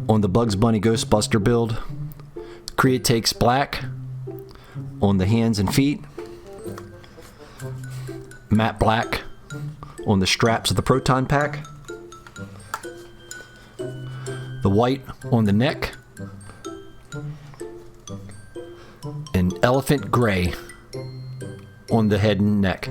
on the Bugs Bunny Ghostbuster build. Create takes black on the hands and feet. Matte black on the straps of the proton pack. The white on the neck. And elephant gray on the head and neck.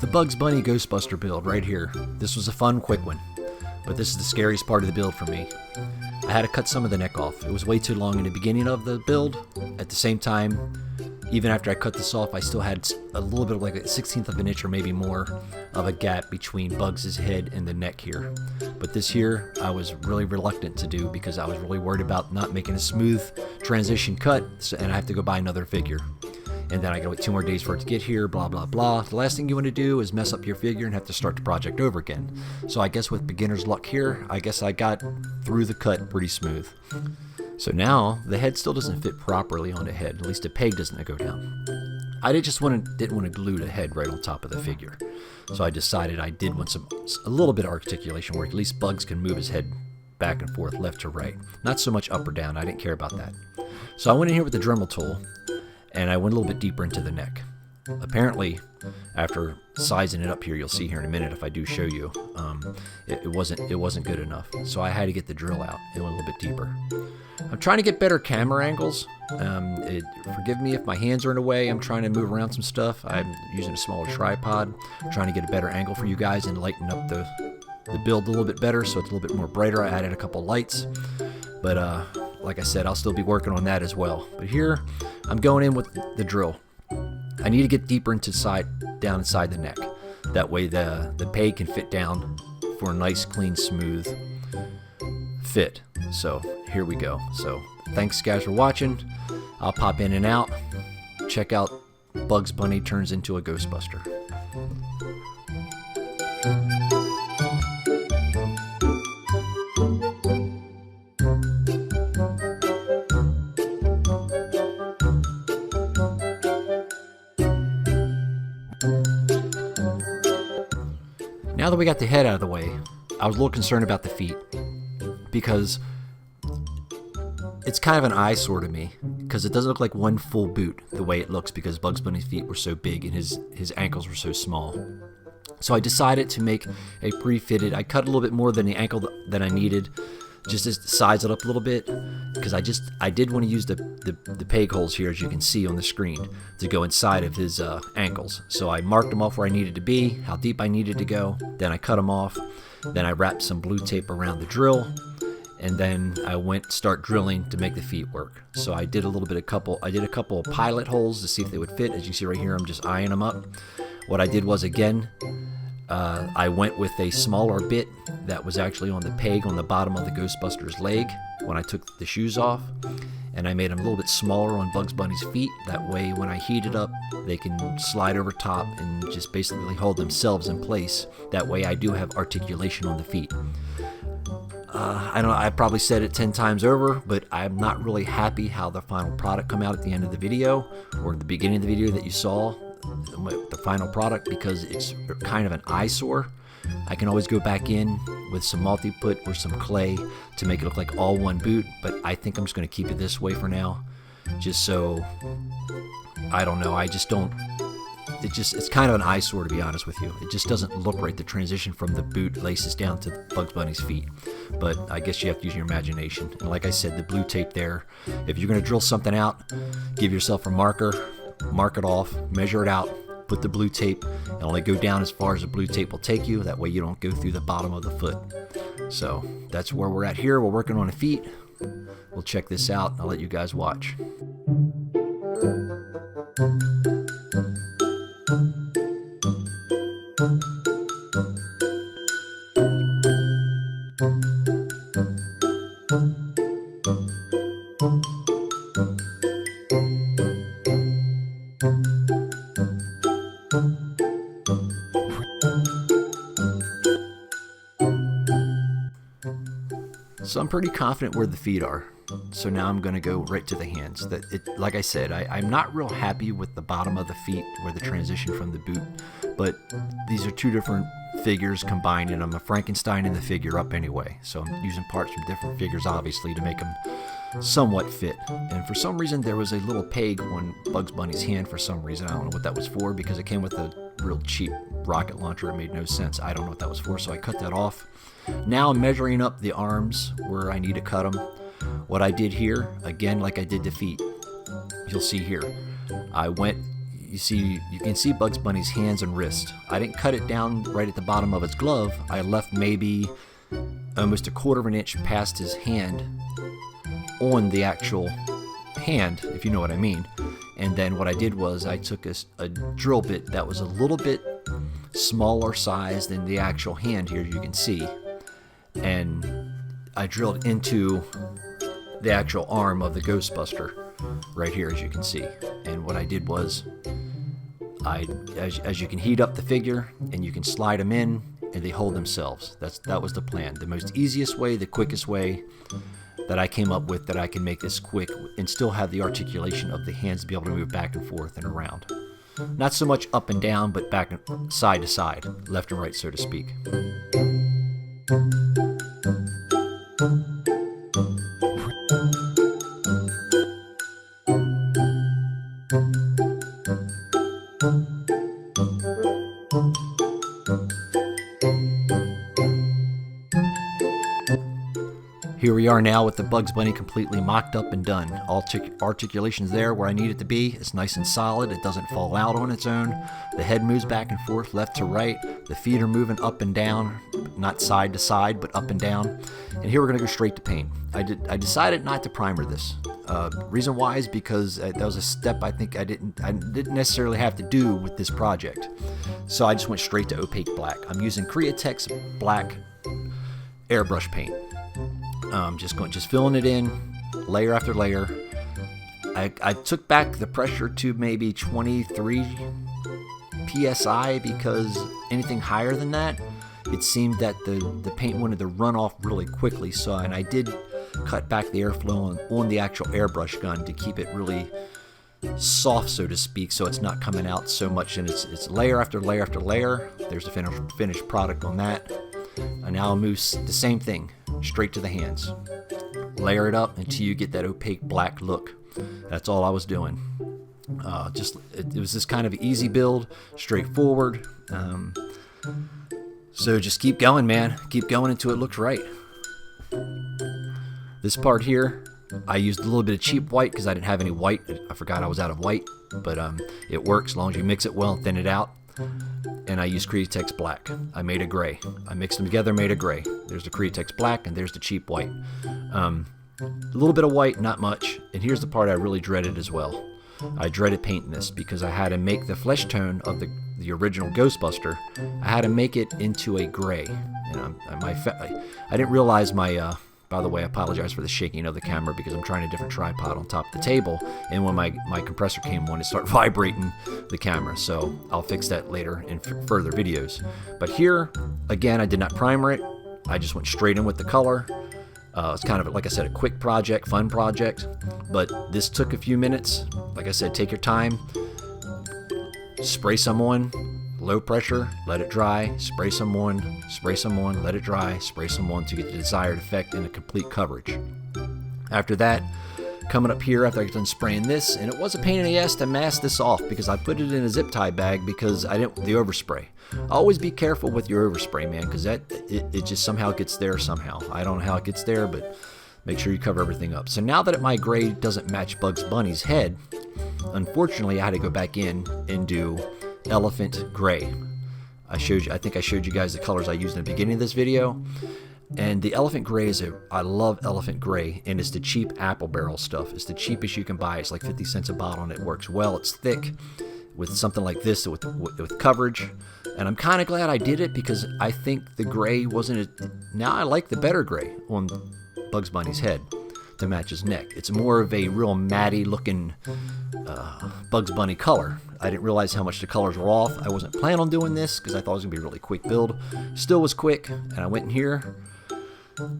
The Bugs Bunny Ghostbuster build right here. This was a fun, quick one, but this is the scariest part of the build for me. I had to cut some of the neck off. It was way too long in the beginning of the build. At the same time, even after I cut this off, I still had a little bit of like a 1/16 of an inch or maybe more of a gap between Bugs' head and the neck here. But this here, I was really reluctant to do because I was really worried about not making a smooth transition cut, and I have to go buy another figure. And then I gotta wait 2 more days for it to get here, blah, blah, blah. The last thing you want to do is mess up your figure and have to start the project over again. So I guess with beginner's luck here, I guess I got through the cut pretty smooth. So now, the head still doesn't fit properly on the head, at least the peg doesn't go down. I didn't want to glue the head right on top of the figure. So I decided I did want a little bit of articulation where at least Bugs can move his head back and forth, left to right. Not so much up or down, I didn't care about that. So I went in here with the Dremel tool, and I went a little bit deeper into the neck. Apparently, after sizing it up here, you'll see here in a minute if I do show you, it wasn't good enough. So I had to get the drill out and went a little bit deeper. I'm trying to get better camera angles. Forgive me if my hands are in the way. I'm trying to move around some stuff. I'm using a smaller tripod. I'm trying to get a better angle for you guys and lighten up the build a little bit better so it's a little bit more brighter. I added a couple lights, but like I said, I'll still be working on that as well. But here, I'm going in with the drill. I need to get deeper down inside the neck. That way the peg can fit down for a nice, clean, smooth fit. So here we go. So thanks guys for watching. I'll pop in and out. Check out Bugs Bunny turns into a Ghostbuster. Now that we got the head out of the way, I was a little concerned about the feet because it's kind of an eyesore to me because it doesn't look like one full boot the way it looks because Bugs Bunny's feet were so big and his ankles were so small. So I decided to make a pre-fitted. I cut a little bit more than the ankle that I needed just to size it up a little bit because I did want to use the peg holes here, as you can see on the screen, to go inside of his ankles. So I marked them off where I needed to be, how deep I needed to go. Then I cut them off. Then I wrapped some blue tape around the drill, and then I went start drilling to make the feet work. So I did a couple of pilot holes to see if they would fit. As you see right here, I'm just eyeing them up. What I did was, again, I went with a smaller bit that was actually on the peg on the bottom of the Ghostbuster's leg when I took the shoes off, and I made them a little bit smaller on Bugs Bunny's feet. That way when I heat it up, they can slide over top and just basically hold themselves in place. That way I do have articulation on the feet. I don't know, I probably said it 10 times over, but I'm not really happy how the final product come out at the end of the video, or the beginning of the video that you saw, the final product, because it's kind of an eyesore. I can always go back in with some multi-put or some clay to make it look like all one boot, but I think I'm just going to keep it this way for now, just so, I don't know, it's kind of an eyesore, to be honest with you. It just doesn't look right, the transition from the boot laces down to Bugs Bunny's feet. But I guess you have to use your imagination. And like I said, the blue tape there, if you're going to drill something out, give yourself a marker, mark it off, measure it out, put the blue tape and only go down as far as the blue tape will take you. That way you don't go through the bottom of the foot. So that's where we're at here. We're working on the feet. We'll check this out. I'll let you guys watch. So I'm pretty confident where the feet are. So now I'm going to go right to the hands. Like I said, I'm not real happy with the bottom of the feet where the transition from the boot. But these are two different figures combined, and I'm a Frankenstein in the figure up anyway. So I'm using parts from different figures, obviously, to make them somewhat fit. And for some reason, there was a little peg on Bugs Bunny's hand for some reason. I don't know what that was for, because it came with a real cheap rocket launcher. It made no sense. I don't know what that was for, so I cut that off. Now I'm measuring up the arms where I need to cut them. What I did here, again, like I did the feet, you'll see here. You can see Bugs Bunny's hands and wrist. I didn't cut it down right at the bottom of his glove. I left maybe almost a quarter of an inch past his hand on the actual hand, if you know what I mean. And then what I did was I took a drill bit that was a little bit smaller size than the actual hand here, you can see. And I drilled into the actual arm of the Ghostbuster right here, as you can see. And what I did was, as you can heat up the figure and you can slide them in and they hold themselves. That was the plan. The most easiest way, the quickest way that I came up with, that I can make this quick and still have the articulation of the hands to be able to move back and forth and around. Not so much up and down, but back and side to side, left and right, so to speak. Here we are now with the Bugs Bunny completely mocked up and done. All articulations there where I need it to be. It's nice and solid. It doesn't fall out on its own. The head moves back and forth, left to right. The feet are moving up and down, not side to side, but up and down. And here we're going to go straight to paint. I decided not to primer this. Reason why is because that was a step I think I didn't necessarily have to do with this project. So I just went straight to opaque black. I'm using Createx black airbrush paint. Just filling it in, layer after layer. I took back the pressure to maybe 23 psi, because anything higher than that, it seemed that the paint wanted to run off really quickly. And I did cut back the airflow on the actual airbrush gun to keep it really soft, so to speak, so it's not coming out so much. And it's layer after layer after layer. There's the finished product on that. And now I'll move the same thing straight to the hands. Layer it up until you get that opaque black look. That's all I was doing. It was this kind of easy build, straightforward. So just keep going, man. Keep going until it looks right. This part here, I used a little bit of cheap white because I didn't have any white. I forgot I was out of white, but it works as long as you mix it well and thin it out. And I used Createx black. I made a gray. I mixed them together, made a gray. There's the Createx black and there's the cheap white. A little bit of white, not much. And here's the part I really dreaded as well. I dreaded painting this because I had to make the flesh tone of the original Ghostbuster. I had to make it into a gray. And I didn't realize my... By the way, I apologize for the shaking of the camera because I'm trying a different tripod on top of the table, and when my compressor came on, it started vibrating the camera, so I'll fix that later in further videos. But here, again, I did not primer it. I just went straight in with the color. It's kind of, like I said, a quick project, fun project, but this took a few minutes. Like I said, take your time, spray some on, low pressure, let it dry, spray some on, let it dry, spray some on to get the desired effect and a complete coverage. After that, coming up here after I got done spraying this, and it was a pain in the ass to mask this off because I put it in a zip tie bag because I didn't want the overspray. Always be careful with your overspray, man, because it just somehow gets there somehow. I don't know how it gets there, but make sure you cover everything up. So now that my gray doesn't match Bugs Bunny's head, unfortunately I had to go back in and do elephant gray. I think I showed you guys the colors I used in the beginning of this video. And the elephant gray I love elephant gray, and it's the cheap apple barrel stuff. It's the cheapest you can buy. It's like 50 cents a bottle, and it works well. It's thick with something like this with coverage. And I'm kind of glad I did it, because I think the gray now I like the better gray on Bugs Bunny's head to match his neck. It's more of a real matty looking Bugs Bunny color. I didn't realize how much the colors were off. I wasn't planning on doing this because I thought it was going to be a really quick build. Still was quick, and I went in here.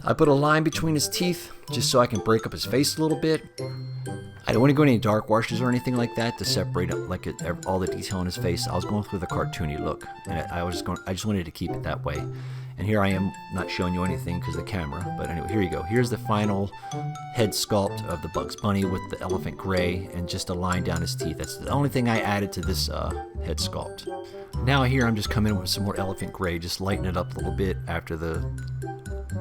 I put a line between his teeth just so I can break up his face a little bit. I don't want to go any dark washes or anything like that to separate up all the detail in his face. I was going through the cartoony look, and I just wanted to keep it that way. And here I am, not showing you anything because of the camera. But anyway, here you go. Here's the final head sculpt of the Bugs Bunny with the elephant gray and just a line down his teeth. That's the only thing I added to this head sculpt. Now here I'm just coming in with some more elephant gray, just lighten it up a little bit after the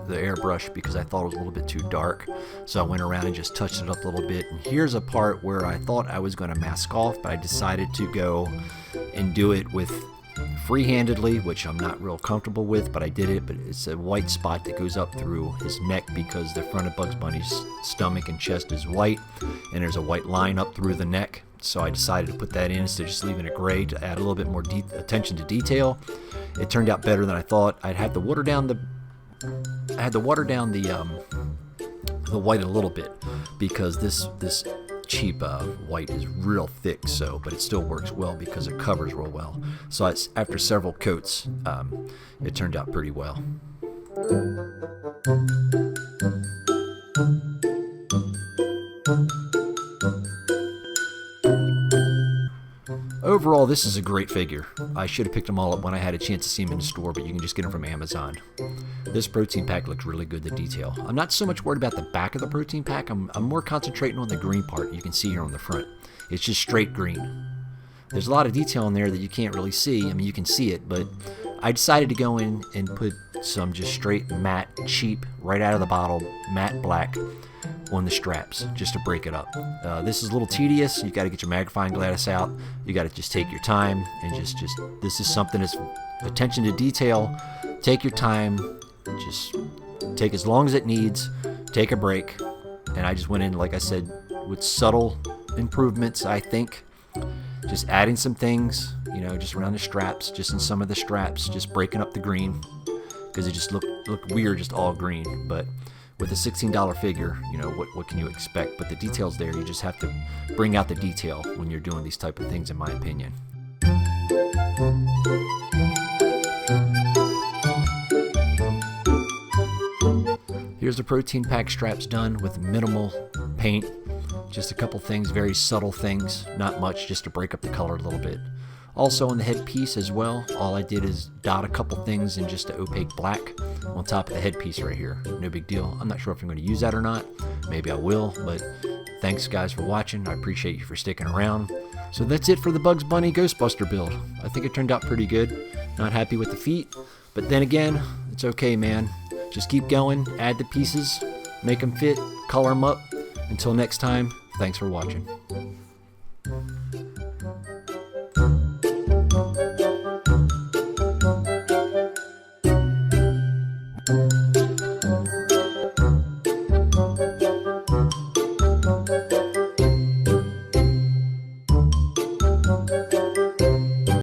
airbrush, because I thought it was a little bit too dark. So I went around and just touched it up a little bit. And here's a part where I thought I was going to mask off, but I decided to go and do it with free-handedly, which I'm not real comfortable with, but I did it. But it's a white spot that goes up through his neck, because the front of Bugs Bunny's stomach and chest is white, and there's a white line up through the neck. So I decided to put that in instead of just leaving it gray to add a little bit more attention to detail. It turned out better than I thought. I had to water down the white a little bit, because this cheap white is real thick, but it still works well because it covers real well. So after several coats, it turned out pretty well. Overall, this is a great figure. I should have picked them all up when I had a chance to see them in the store, but you can just get them from Amazon. This protein pack looks really good, the detail. I'm not so much worried about the back of the protein pack. I'm more concentrating on the green part you can see here on the front. It's just straight green. There's a lot of detail in there that you can't really see. I mean, you can see it, but I decided to go in and put some just straight matte, cheap, right out of the bottle, matte black on the straps, just to break it up. This is a little tedious. You got to get your magnifying glass out. You got to just take your time and just this is something that's attention to detail. Take your time, just take as long as it needs, take a break. And I just went in, like I said, with subtle improvements, I think. Just adding some things, just around the straps, just in some of the straps, just breaking up the green, because it just looked weird, just all green. But with a $16 figure, what can you expect? But the detail's there. You just have to bring out the detail when you're doing these type of things, in my opinion. Here's the protein pack straps done with minimal paint. Just a couple things, very subtle things, not much, just to break up the color a little bit. Also on the headpiece as well, all I did is dot a couple things in just an opaque black on top of the headpiece right here. No big deal. I'm not sure if I'm going to use that or not. Maybe I will, but thanks guys for watching. I appreciate you for sticking around. So that's it for the Bugs Bunny Ghostbuster build. I think it turned out pretty good. Not happy with the feet, but then again, it's okay, man. Just keep going, add the pieces, make them fit, color them up. Until next time, thanks for watching.